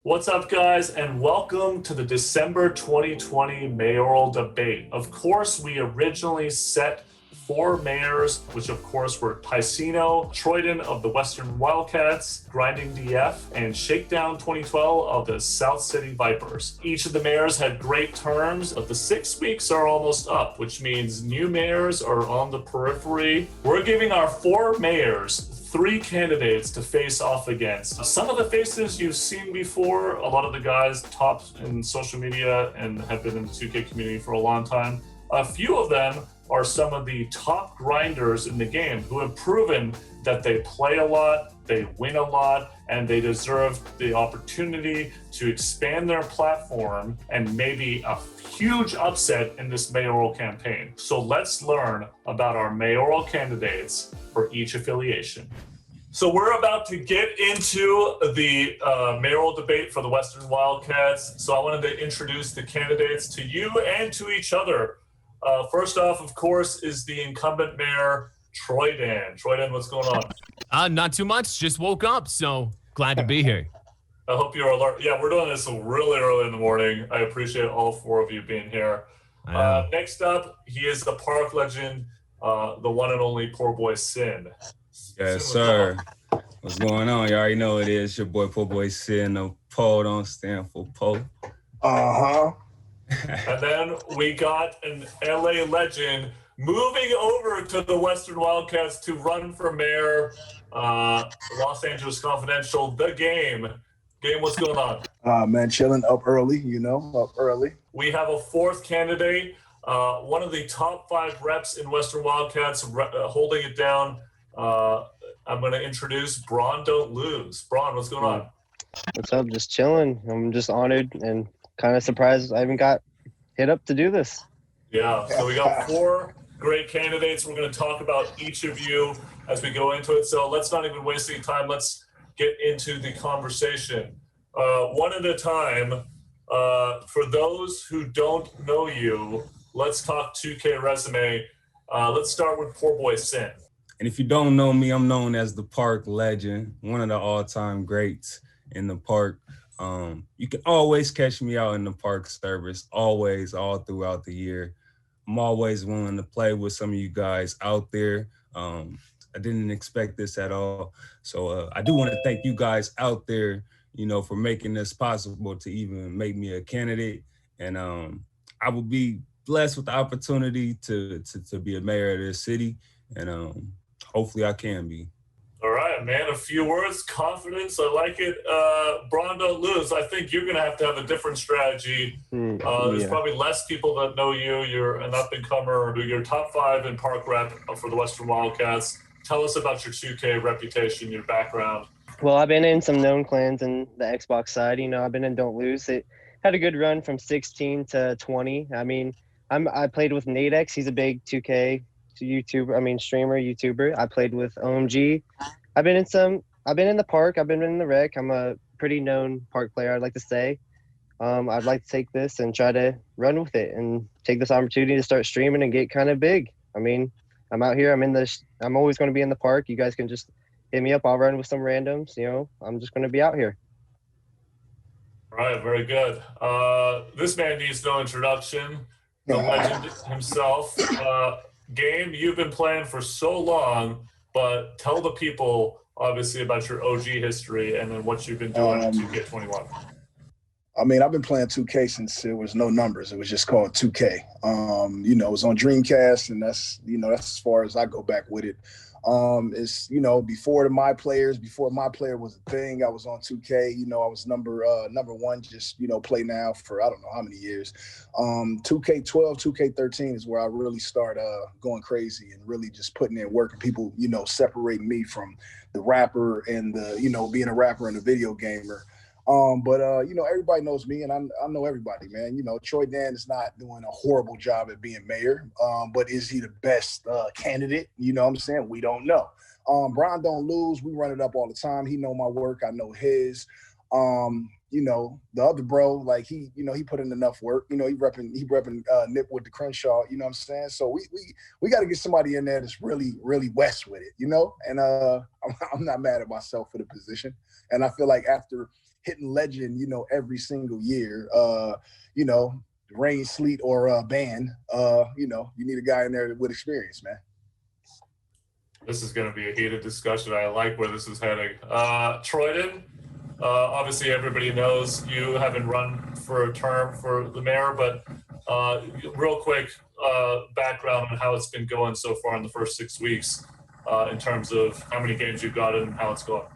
What's up, guys, and welcome to the December 2020 mayoral debate. Of course, we originally set four mayors, which of course were Ticino, Troydan of the Western Wildcats, Grinding DF, and Shakedown 2012 of the South City Vipers. Each of the mayors had great terms, but the 6 weeks are almost up, which means new mayors are on the periphery. We're giving our four mayors three candidates to face off against. Some of the faces you've seen before, a lot of the guys top in social media and have been in the 2K community for a long time. A few of them are some of the top grinders in the game who have proven that they play a lot, they win a lot, and they deserve the opportunity to expand their platform and maybe a huge upset in this mayoral campaign. So let's learn about our mayoral candidates for each affiliation. So we're about to get into the mayoral debate for the Western Wildcats. So I wanted to introduce the candidates to you and to each other. First off, of course, is the incumbent mayor, Troydan. Troydan, what's going on? Not too much. Just woke up, so glad to be here. I hope you're alert. Yeah, we're doing this really early in the morning. I appreciate all four of you being here. Next up, he is the park legend, the one and only PoorboySin. Yes, sir. What's going on? You already know it is your boy PoorboySin. No Po don't stand for Po. And then we got an LA legend moving over to the Western Wildcats to run for mayor, Los Angeles Confidential, the Game. Game, what's going on? Man, chilling up early, up early. We have a fourth candidate, one of the top 5 reps in Western Wildcats, holding it down. I'm going to introduce BronDontLose. Bron, what's going on? What's up? Just chilling. I'm just honored and kind of surprised I even got hit up to do this. Yeah, so we got 4 great candidates. We're going to talk about each of you as we go into it. So let's not even waste any time. Let's get into the conversation. One at a time. For those who don't know you, let's talk 2K resume. Let's start with PoorboySin. And if you don't know me, I'm known as the park legend, one of the all-time greats in the park. You can always catch me out in the park service, always, all throughout the year. I'm always willing to play with some of you guys out there. I didn't expect this at all. So I do want to thank you guys out there, for making this possible to even make me a candidate. And I will be blessed with the opportunity to be a mayor of this city. And hopefully I can be. All right, man. A few words, confidence. I like it. BronDontLose, I think you're going to have a different strategy. There's probably less people that know you. You're an up-and-comer. You're top 5 in park rep for the Western Wildcats. Tell us about your 2K reputation, your background. Well, I've been in some known clans in the Xbox side. I've been in Don't Lose. It had a good run from 16 to 20. I mean, I played with Nadex. He's a big 2K streamer, YouTuber. I played with OMG. I've been in the park. I've been in the rec. I'm a pretty known park player, I'd like to say. I'd like to take this and try to run with it and take this opportunity to start streaming and get kind of big. I mean, I'm out here. I'm always going to be in the park. You guys can just hit me up. I'll run with some randoms. I'm just going to be out here. All right, very good. This man needs no introduction. The legend himself. Game, you've been playing for so long, but tell the people, obviously, about your OG history and then what you've been doing in 2K21. I mean, I've been playing 2K since there was no numbers. It was just called 2K. It was on Dreamcast, and that's as far as I go back with it. It's, before my player was a thing, I was on 2K. I was number 1, just, play now for I don't know how many years. 2K12, 2K13 is where I really start going crazy and really just putting in work, and people, separating me from the rapper and the, being a rapper and a video gamer. But everybody knows me, and I know everybody, man. Troydan is not doing a horrible job at being mayor, but is he the best candidate? You know what I'm saying? We don't know. BronDontLose, we run it up all the time. He know my work, I know his. The other bro, like he put in enough work. He repping Nip with the Crenshaw. You know what I'm saying? So we got to get somebody in there that's really, really West with it. And I'm not mad at myself for the position. And I feel like after hitting legend, every single year. Rain, sleet, or ban. You need a guy in there with experience, man. This is going to be a heated discussion. I like where this is heading. Troydan, obviously everybody knows you haven't run for a term for the mayor, but real quick background on how it's been going so far in the first 6 weeks in terms of how many games you've got and how it's going.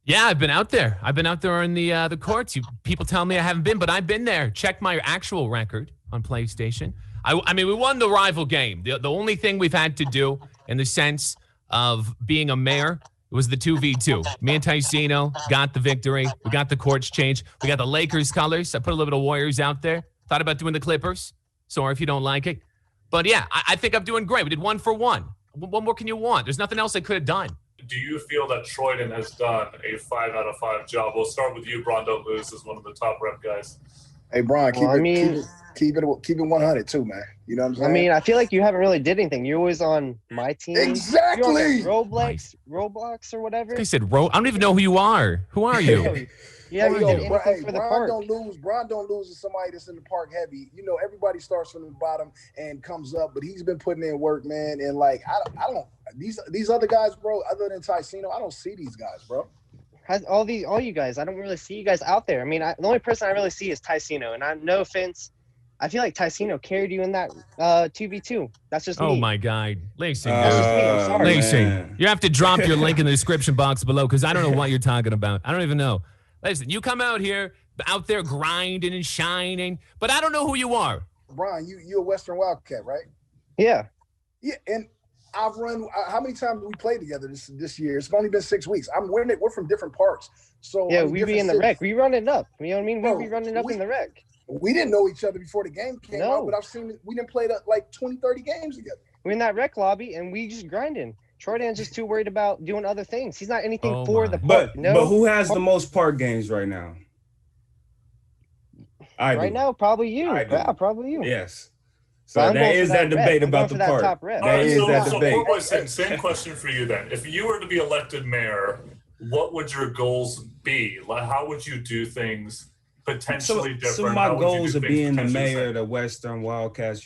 Yeah, I've been out there. I've been out there in the courts. People tell me I haven't been, but I've been there. Check my actual record on PlayStation. I mean, we won the rival game. The only thing we've had to do in the sense of being a mayor was the 2v2. Me and Ticino got the victory. We got the courts changed. We got the Lakers colors. I put a little bit of Warriors out there. Thought about doing the Clippers. Sorry if you don't like it. But yeah, I think I'm doing great. We did 1 for 1. What more can you want? There's nothing else I could have done. Do you feel that Troydan has done a 5 out of 5 job? We'll start with you, BronDontLose, as one of the top rep guys. Hey, Bron, keep it 100 too, man. You know what I'm saying? I mean, I feel like you haven't really did anything. You're always on my team. Exactly. You're on Roblox or whatever. I said, I don't even know who you are. Who are you? You haven't did anything for the Bron park. don't lose is somebody that's in the park heavy. Everybody starts from the bottom and comes up, but he's been putting in work, man. And like, I don't these other guys, bro. Other than Ticino, I don't see these guys, bro. All you guys, I don't really see you guys out there. I mean, the only person I really see is Ticino, and no offense, I feel like Ticino carried you in that 2v2. That's just me. Oh my God, Lacey, That's just me. I'm sorry. Lacey, you have to drop your link in the description box below because I don't know what you're talking about. I don't even know. Listen, you come out there grinding and shining, but I don't know who you are. Brian, you a Western Wildcat, right? Yeah. Yeah, and I've run. How many times have we played together this year? It's only been 6 weeks. We're from different parts, so Yeah, we be in the rec. We run it up. You know what I mean? We be running up in the rec. We didn't know each other before the game came out, but I've seen it. We didn't play like 20, 30 games together. We're in that rec lobby, and we just grinding. Troydan's just too worried about doing other things. He's not anything for the park. But who has the most park games right now? Right now, probably you. Yeah, probably you. Yes. So that is that debate about the park. That is that debate. PoorboySin, same question for you then. If you were to be elected mayor, what would your goals be? Like, how would you do things potentially different? So my goals of being the mayor of the Western Wildcats,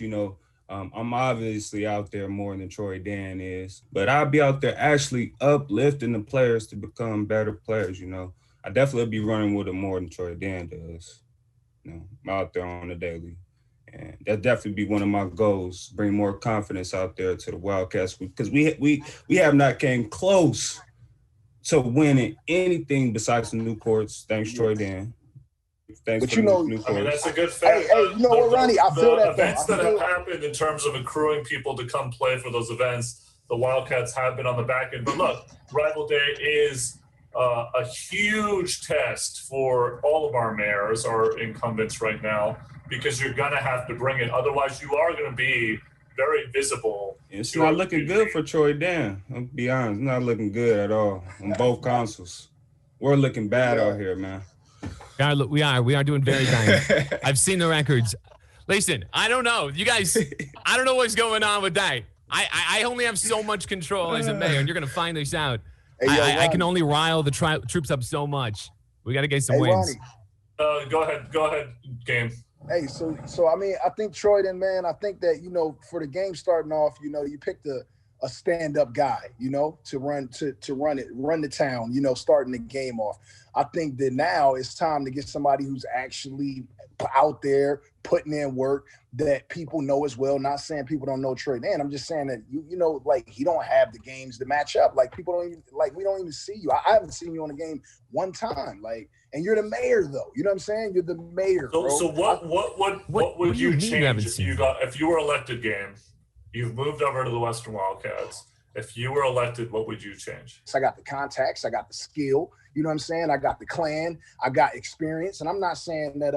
I'm obviously out there more than Troydan is, but I'll be out there actually uplifting the players to become better players. I definitely be running with them more than Troydan does. I'm out there on the daily, and that definitely be one of my goals: bring more confidence out there to the Wildcats because we have not came close to winning anything besides the new courts. Thanks, Troydan. Thanks but I mean, that's a good fact. Hey, you know what, Ronnie? I feel that. The events that have happened in terms of accruing people to come play for those events, the Wildcats have been on the back end. But look, Rival Day is a huge test for all of our mayors, our incumbents right now, because you're going to have to bring it. Otherwise, you are going to be very visible. It's not looking good for Troydan. I'll be honest, not looking good at all on both consoles. We're looking bad out here, man. We are doing very bad. I've seen the records. Listen, I don't know. You guys, I don't know what's going on with that. I only have so much control as a mayor, and you're going to find this out. Hey, I can only rile the troops up so much. We got to get some wins. Ronnie. Go ahead, game. Hey, so I mean, I think Troydan, man, I think that, for the game starting off, you picked a stand-up guy, to run the town, starting the game off. I think that now it's time to get somebody who's actually out there putting in work that people know as well. Not saying people don't know Troydan. I'm just saying that like he don't have the games to match up. Like people don't even we don't even see you. I haven't seen you on a game one time. And you're the mayor though. You know what I'm saying? You're the mayor. So what would you change if you were elected, game? You've moved over to the Western Wildcats. If you were elected, what would you change? I got the contacts. I got the skill. You know what I'm saying? I got the clan. I got experience. And I'm not saying that,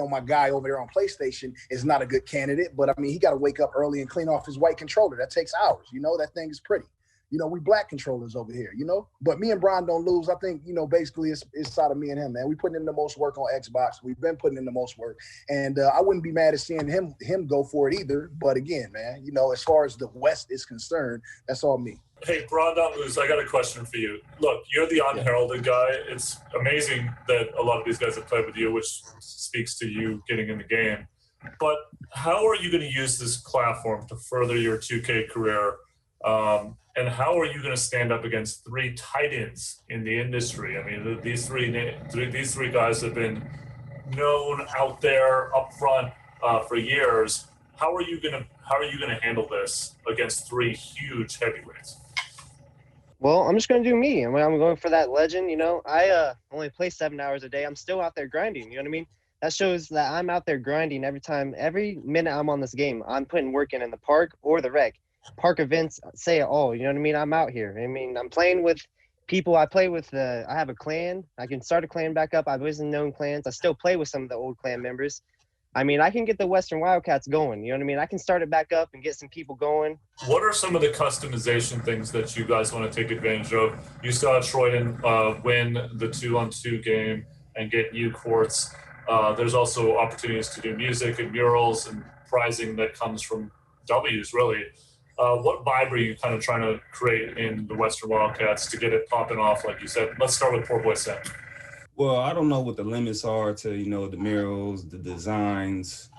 my guy over there on PlayStation is not a good candidate. But, I mean, he got to wake up early and clean off his white controller. That takes hours. That thing is pretty. we black controllers over here, But me and Brian don't lose. I think, basically it's out of me and him, man. We putting in the most work on Xbox. We've been putting in the most work. And I wouldn't be mad at seeing him go for it either. But again, man, as far as the West is concerned, that's all me. Hey, BronDontLose, I got a question for you. Look, you're the unheralded guy. It's amazing that a lot of these guys have played with you, which speaks to you getting in the game. But how are you going to use this platform to further your 2K career? And how are you going to stand up against three titans in the industry? I mean, these three guys have been known out there up front for years. How are you going to handle this against three huge heavyweights? Well, I'm just going to do me. I'm going for that legend, I only play 7 hours a day. I'm still out there grinding, you know what I mean? That shows that I'm out there grinding every minute I'm on this game. I'm putting work in the park or the rec. Park events say it all, you know what I mean? I'm out here. I mean, I'm playing with people. I play with I have a clan. I can start a clan back up. I've always known clans. I still play with some of the old clan members. I mean, I can get the Western Wildcats going. You know what I mean? I can start it back up and get some people going. What are some of the customization things that you guys want to take advantage of? You saw Troydan win the 2-on-2 game and get U courts. There's also opportunities to do music and murals and prizing that comes from W's, really. What vibe are you kind of trying to create in the Western Wildcats to get it popping off, like you said? Let's start with PoorboySin. Well, I don't know what the limits are to, the murals, the designs,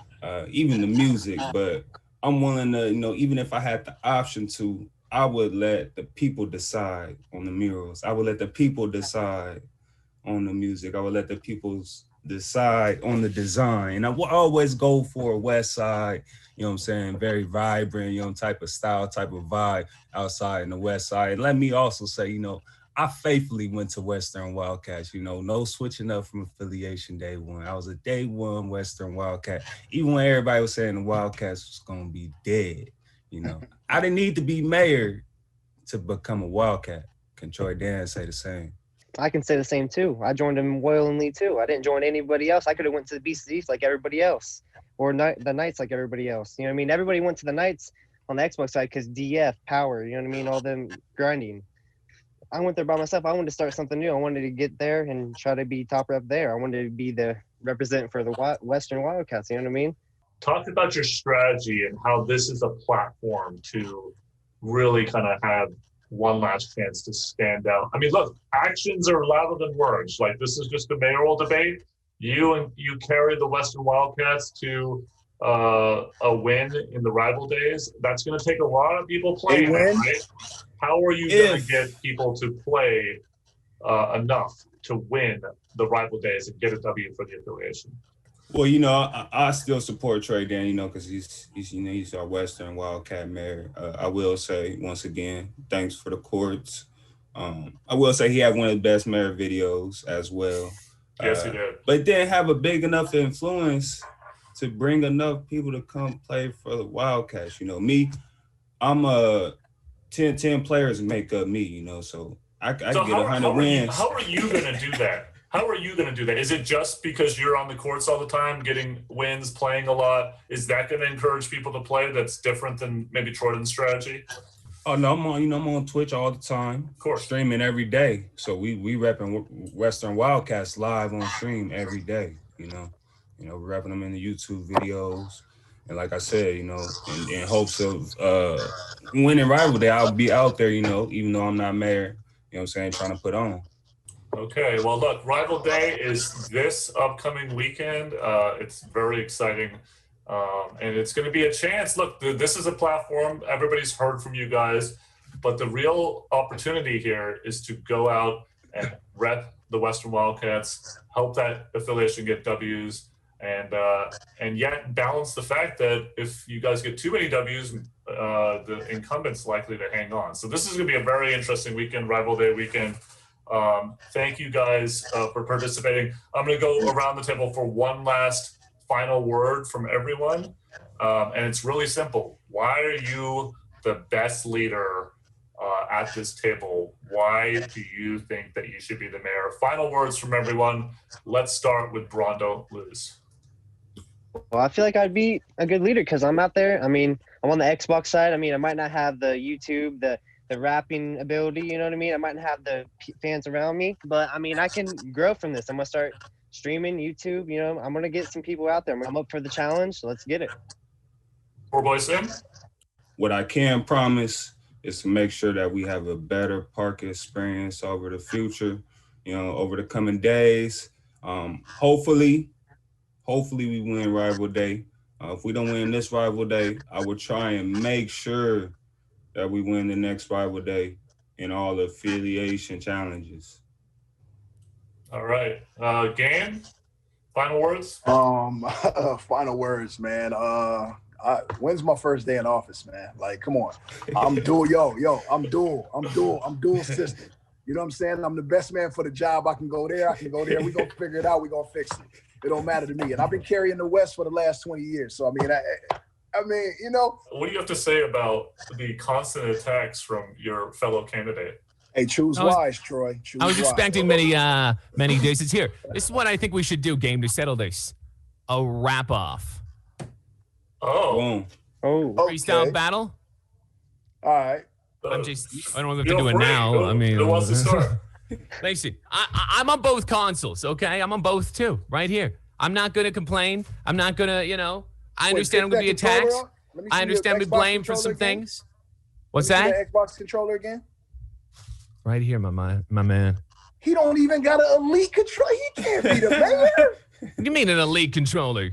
even the music, but I'm willing to, even if I had the option to, I would let the people decide on the murals. I would let the people decide on the music. I would let the people decide on the design. I will always go for a West Side, very vibrant, type of style, type of vibe outside in the West Side. And let me also say, I faithfully went to Western Wildcats, no switching up from affiliation day one. I was a day one Western Wildcat. Even when everybody was saying the Wildcats was going to be dead, I didn't need to be mayor to become a Wildcat. Can Troydan say the same? I can say the same too. I joined them willingly too. I didn't join anybody else. I could have went to the BCs like everybody else, or the Knights like everybody else. You know what I mean? Everybody went to the Knights on the Xbox side because DF, power, you know what I mean? All them grinding. I went there by myself. I wanted to start something new. I wanted to get there and try to be top rep there. I wanted to be the representative for the Western Wildcats. You know what I mean? Talk about your strategy and how this is a platform to really kind of have one last chance to stand out. I mean, look, actions are louder than words. Like, this is just a mayoral debate. You carry the Western Wildcats to a win in the rival days. That's going to take a lot of people playing, right? How are you going to get people to play enough to win the rival days and get a W for the affiliation? Well, I still support Troydan, because he's our Western Wildcat mayor. I will say once again, thanks for the courts. I will say he had one of the best mayor videos as well. Yes, he did. But didn't have a big enough influence to bring enough people to come play for the Wildcats. Me, I'm 10 players make up me, so I get 100 wins. How are you going to do that? How are you going to do that? Is it just because you're on the courts all the time, getting wins, playing a lot? Is that going to encourage people to play that's different than maybe Troydan's strategy? Oh, no, I'm on Twitch all the time. Of course. Streaming every day. So we repping Western Wildcats live on stream every day, we're repping them in the YouTube videos. And like I said, in hopes of winning rival day, I'll be out there, even though I'm not mayor, trying to put on. Okay, well, look, Rival Day is this upcoming weekend. It's very exciting, and it's going to be a chance. Look, this is a platform. Everybody's heard from you guys, but the real opportunity here is to go out and rep the Western Wildcats, help that affiliation get W's, and yet balance the fact that if you guys get too many W's, the incumbent's likely to hang on. So this is going to be a very interesting weekend, Rival Day weekend. Thank you guys for participating. I'm going to go around the table for one last final word from everyone. And it's really simple. Why are you the best leader at this table? Why do you think that you should be the mayor? Final words from everyone. Let's start with BronDontLose. Well, I feel like I'd be a good leader because I'm out there. I mean, I'm on the Xbox side. I mean, I might not have the YouTube, the the rapping ability. You know what I mean? I might not have the fans around me, but I mean, I can grow from this. I'm gonna start streaming YouTube. You know, I'm gonna get some people out there. I'm up for the challenge. So let's get it. PoorboySin? What I can promise is to make sure that we have a better park experience over the future, over the coming days. Hopefully we win rival day. If we don't win this rival day, I will try and make sure that we win the next rival day in all the affiliation challenges. All right. Game? Final words? Final words, man. When's my first day in office, man? Like, come on. I'm dual, I'm dual system. You know what I'm saying? I'm the best man for the job. I can go there. We gonna figure it out. We gonna fix it. It don't matter to me. And I've been carrying the West for the last 20 years. So, I mean, What do you have to say about the constant attacks from your fellow candidate? Hey, choose wise, Troy. I was expecting many days. It's here. This is what I think we should do, game, to settle this. A wrap-off. Oh. Freestyle battle? All right. I don't know if to do it now. Who wants to start? Listen, I'm on both consoles, okay? I'm on both too, right here. I'm not going to complain. I'm not going to, I understand I'm going to be attacked. I understand I'm blamed for some things. What's that? Xbox controller again? Right here, my man. He don't even got an elite controller. He can't be the mayor. What do you mean an elite controller?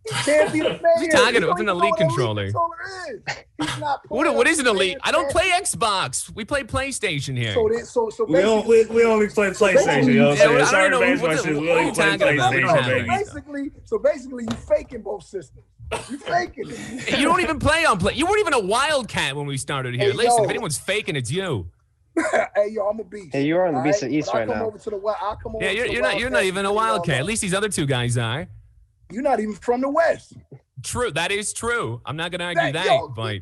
He can't be the mayor. What are you talking about? An elite controller? He's not What is an elite? I don't play Xbox. We play PlayStation here. So we only play PlayStation. You know what I'm saying? I don't know what you're talking about. We don't have any. So basically, you faking both systems. You faking it. You don't even play on Play. You weren't even a Wildcat when we started here. Hey, listen, if anyone's faking, it's you. Hey, yo, I'm a beast. Hey, you are on the Beast of East right now. Yeah, you're not even a Wildcat. At least these other two guys are. You're not even from the West. True, that is true. I'm not gonna argue that, but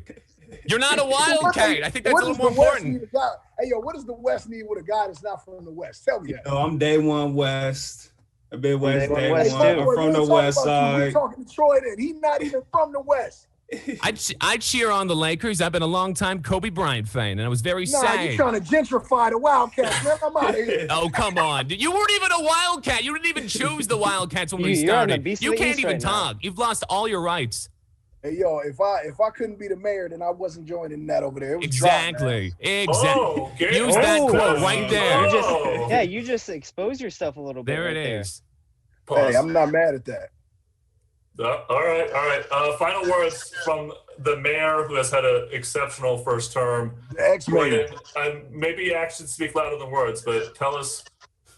you're not a Wildcat. I think that's a little more important. Hey, yo, what does the West need with a guy that's not from the West? Tell me that. I'm day one West. I've been West day one. Hey, I'm from the West side. We're talking to Troydan. He's not even from the West. I cheer on the Lakers. I've been a long time Kobe Bryant fan, and I was very sad. You're trying to gentrify the Wildcats, man. I'm out of here. Oh, come on. You weren't even a Wildcat. You didn't even choose the Wildcats when we started. You can't even talk. You've lost all your rights. Hey, yo, if I couldn't be the mayor, then I wasn't joining that over there. It was exactly. Oh, okay. Use that quote right there. You just expose yourself a little bit. There it is. Hey, I'm not mad at that. All right. Final words from the mayor, who has had an exceptional first term. The ex-mayor. Maybe actions speak louder than words, but tell us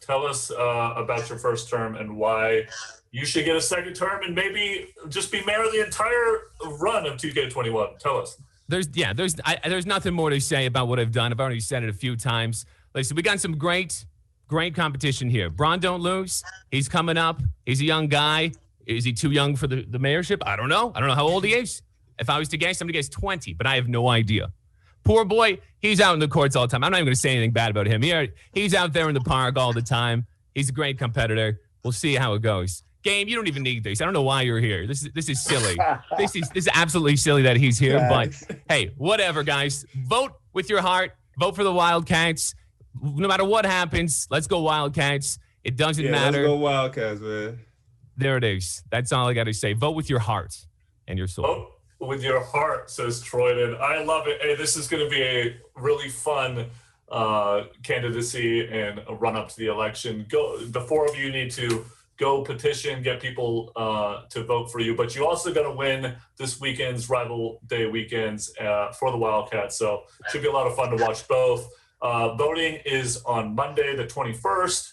about your first term and why you should get a second term and maybe just be mayor the entire run of 2K21. Tell us. There's nothing more to say about what I've done. I've already said it a few times. Listen, we got some great competition here. BronDontLose, he's coming up. He's a young guy. Is he too young for the mayorship? I don't know. I don't know how old he is. If I was to guess, I'm going to guess 20, but I have no idea. Poor boy, he's out in the courts all the time. I'm not even going to say anything bad about him. He's out there in the park all the time. He's a great competitor. We'll see how it goes. Game, you don't even need this. I don't know why you're here. This is silly. This is absolutely silly that he's here. Yes. But hey, whatever, guys. Vote with your heart. Vote for the Wildcats. No matter what happens, let's go Wildcats. It doesn't matter. Let's go Wildcats, man. There it is. That's all I got to say. Vote with your heart and your soul. Vote with your heart, says Troydan. I love it. Hey, this is going to be a really fun candidacy and a run up to the election. The four of you need to go petition, get people to vote for you. But you also got to win this weekend's rival day weekends for the Wildcats. So it should be a lot of fun to watch both. Voting is on Monday, the 21st,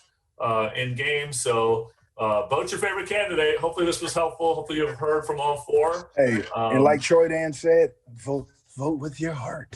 in game. So vote your favorite candidate. Hopefully this was helpful. Hopefully you've heard from all four. Hey, and like Troydan said, vote with your heart.